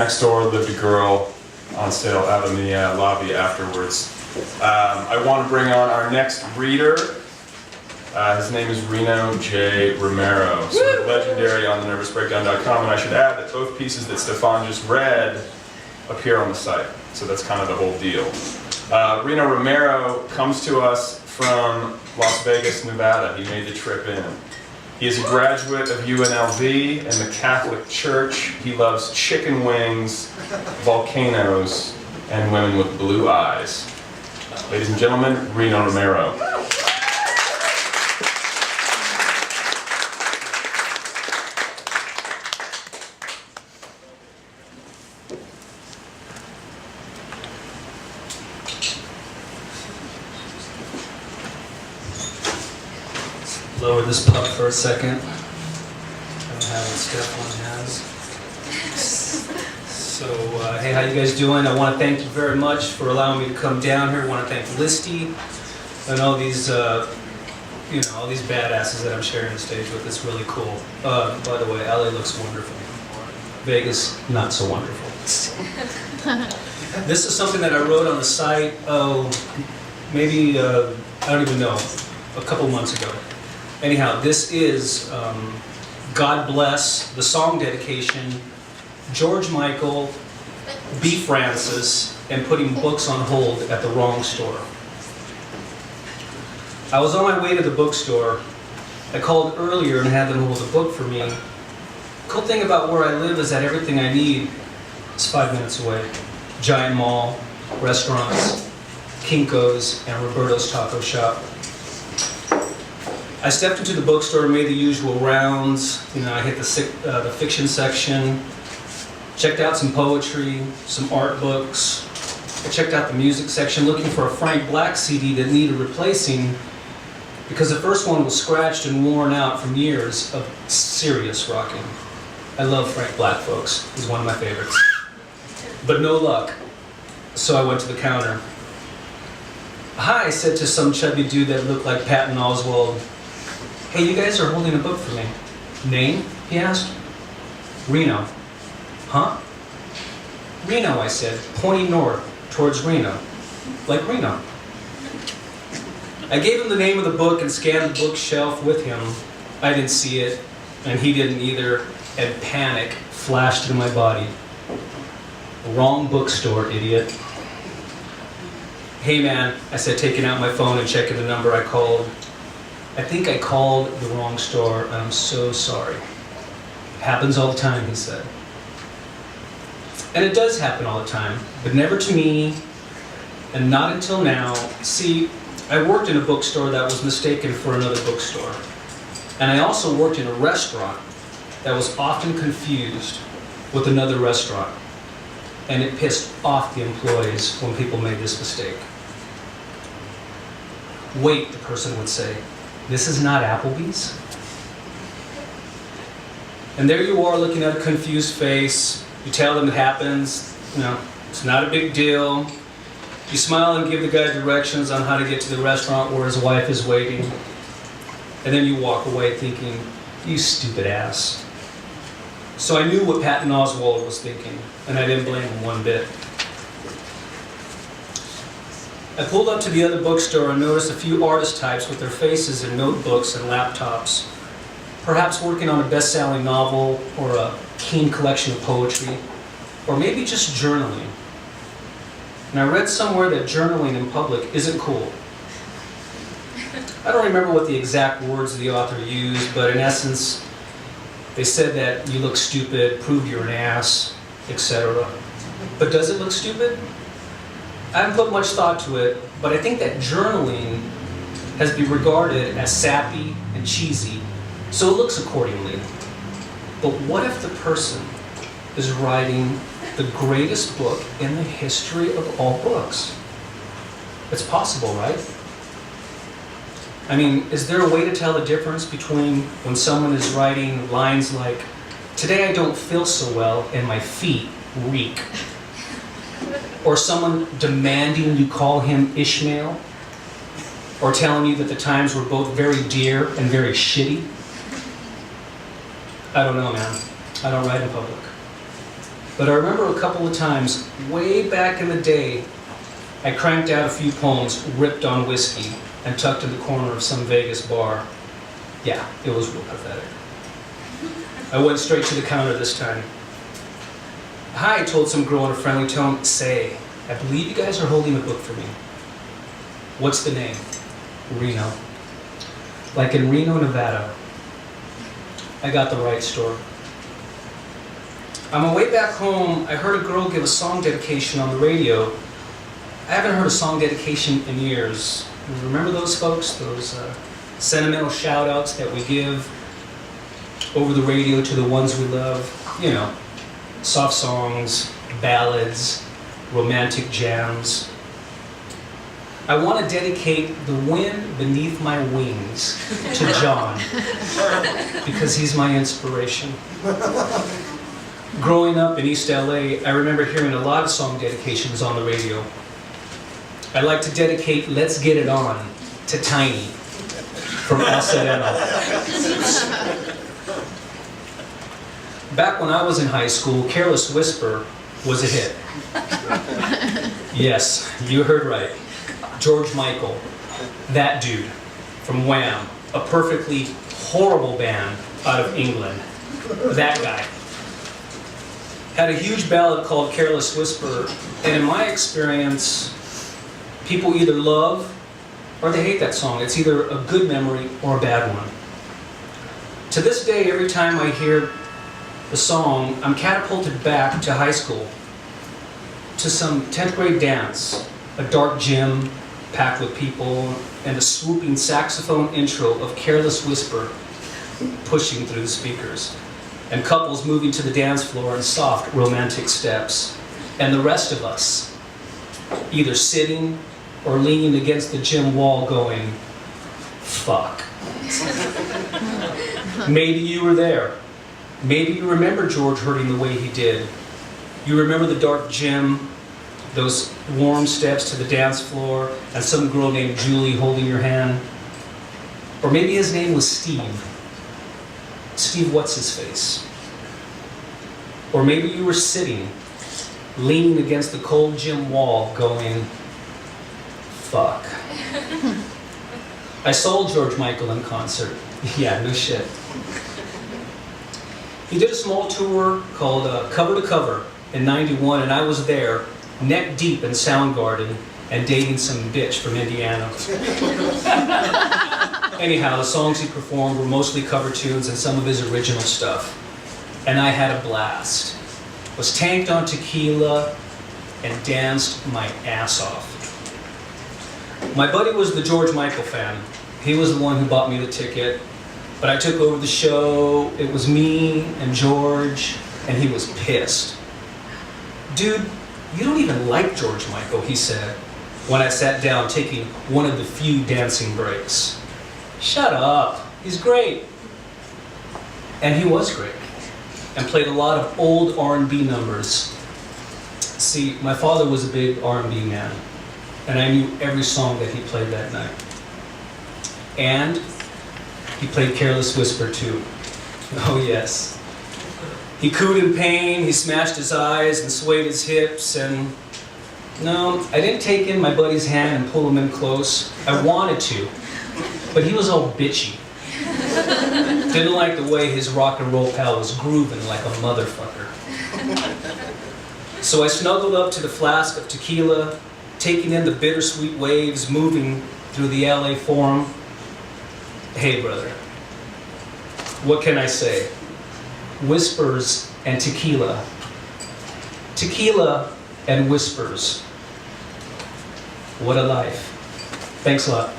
Next door lived a girl on sale out in the lobby afterwards. I want to bring on our next reader. His name is Reno J. Romero, sort of legendary on thenervousbreakdown.com, and I should add that both pieces that Stefan just read appear on the site, so that's kind of the whole deal. Reno Romero comes to us from Las Vegas, Nevada. He made the trip in. He is a graduate of UNLV and the Catholic Church. He loves chicken wings, volcanoes, and women with blue eyes. Ladies and gentlemen, Reno Romero. Lower this pup for a second. I don't have what Stefan has. So, hey, how you guys doing? I want to thank you very much for allowing me to come down here. I want to thank Listy and all these, all these badasses that I'm sharing the stage with. It's really cool. By the way, LA looks wonderful. Vegas, not so wonderful. This is something that I wrote on the site, maybe, I don't even know, a couple months ago. Anyhow, this is God Bless, the song dedication, George Michael, B. Francis, and putting books on hold at the wrong store. I was on my way to the bookstore. I called earlier and had them hold a book for me. Cool thing about where I live is that everything I need is 5 minutes away. Giant mall, restaurants, Kinko's, and Roberto's Taco Shop. I stepped into the bookstore and made the usual rounds. I hit the fiction section, checked out some poetry, some art books. I checked out the music section looking for a Frank Black CD that needed replacing because the first one was scratched and worn out from years of serious rocking. I love Frank Black, folks. He's one of my favorites. But no luck. So I went to the counter. Hi, I said to some chubby dude that looked like Patton Oswalt. Hey, you guys are holding a book for me. Name? He asked. Reno. Huh? Reno, I said, pointing north towards Reno. Like Reno. I gave him the name of the book and scanned the bookshelf with him. I didn't see it, and he didn't either, and panic flashed through my body. Wrong bookstore, idiot. Hey man, I said, taking out my phone and checking the number I called. I think I called the wrong store. I'm so sorry. Happens all the time, he said. And it does happen all the time, but never to me, and not until now. See, I worked in a bookstore that was mistaken for another bookstore. And I also worked in a restaurant that was often confused with another restaurant. And it pissed off the employees when people made this mistake. Wait, the person would say. This is not Applebee's? And there you are looking at a confused face. You tell them it happens. It's not a big deal. You smile and give the guy directions on how to get to the restaurant where his wife is waiting. And then you walk away thinking, you stupid ass. So I knew what Patton Oswalt was thinking, and I didn't blame him one bit. I pulled up to the other bookstore and noticed a few artist types with their faces in notebooks and laptops, perhaps working on a best-selling novel or a keen collection of poetry, or maybe just journaling. And I read somewhere that journaling in public isn't cool. I don't remember what the exact words the author used, but in essence, they said that you look stupid, prove you're an ass, etc. But does it look stupid? I haven't put much thought to it, but I think that journaling has been regarded as sappy and cheesy, so it looks accordingly. But what if the person is writing the greatest book in the history of all books? It's possible, right? I mean, is there a way to tell the difference between when someone is writing lines like, "Today I don't feel so well and my feet reek," or someone demanding you call him Ishmael, or telling you that the times were both very dear and very shitty? I don't know, man. I don't write in public. But I remember a couple of times, way back in the day, I cranked out a few poems ripped on whiskey and tucked in the corner of some Vegas bar. Yeah, it was real pathetic. I went straight to the counter this time. Hi, I told some girl in a friendly tone. Say, I believe you guys are holding a book for me. What's the name? Reno. Like in Reno, Nevada. I got the right store. On my way back home, I heard a girl give a song dedication on the radio. I haven't heard a song dedication in years. Remember those folks? Those sentimental shout-outs that we give over the radio to the ones we love? You know, soft songs, ballads, romantic jams. I want to dedicate The Wind Beneath My Wings to John, because he's my inspiration. Growing up in East LA, I remember hearing a lot of song dedications on the radio. I'd like to dedicate Let's Get It On to Tiny from El Sereno. Back when I was in high school, Careless Whisper was a hit. Yes, you heard right. George Michael, that dude from Wham, a perfectly horrible band out of England. That guy had a huge ballad called Careless Whisper, and in my experience, people either love or they hate that song. It's either a good memory or a bad one. To this day, every time I hear the song, I'm catapulted back to high school, to some 10th grade dance, a dark gym packed with people, and a swooping saxophone intro of Careless Whisper pushing through the speakers, and couples moving to the dance floor in soft, romantic steps, and the rest of us either sitting or leaning against the gym wall going, fuck. Maybe you were there. Maybe you remember George hurting the way he did. You remember the dark gym, those warm steps to the dance floor, and some girl named Julie holding your hand. Or maybe his name was Steve. Steve what's-his-face. Or maybe you were sitting, leaning against the cold gym wall going, fuck. I saw George Michael in concert. Yeah, no shit. He did a small tour called Cover to Cover in '91, and I was there, neck deep in Soundgarden and dating some bitch from Indiana. Anyhow, the songs he performed were mostly cover tunes and some of his original stuff. And I had a blast. Was tanked on tequila and danced my ass off. My buddy was the George Michael fan. He was the one who bought me the ticket. But I took over the show. It was me and George, and he was pissed. Dude, you don't even like George Michael, he said, when I sat down taking one of the few dancing breaks. Shut up, he's great. And he was great, and played a lot of old R&B numbers. See, my father was a big R&B man, and I knew every song that he played that night. And he played Careless Whisper too. Oh yes. He cooed in pain, he smashed his eyes and swayed his hips, and no, I didn't take in my buddy's hand and pull him in close. I wanted to, but he was all bitchy. Didn't like the way his rock and roll pal was grooving like a motherfucker. So I snuggled up to the flask of tequila, taking in the bittersweet waves moving through the LA Forum. Hey brother, what can I say? Whispers and tequila. Tequila and whispers. What a life. Thanks a lot.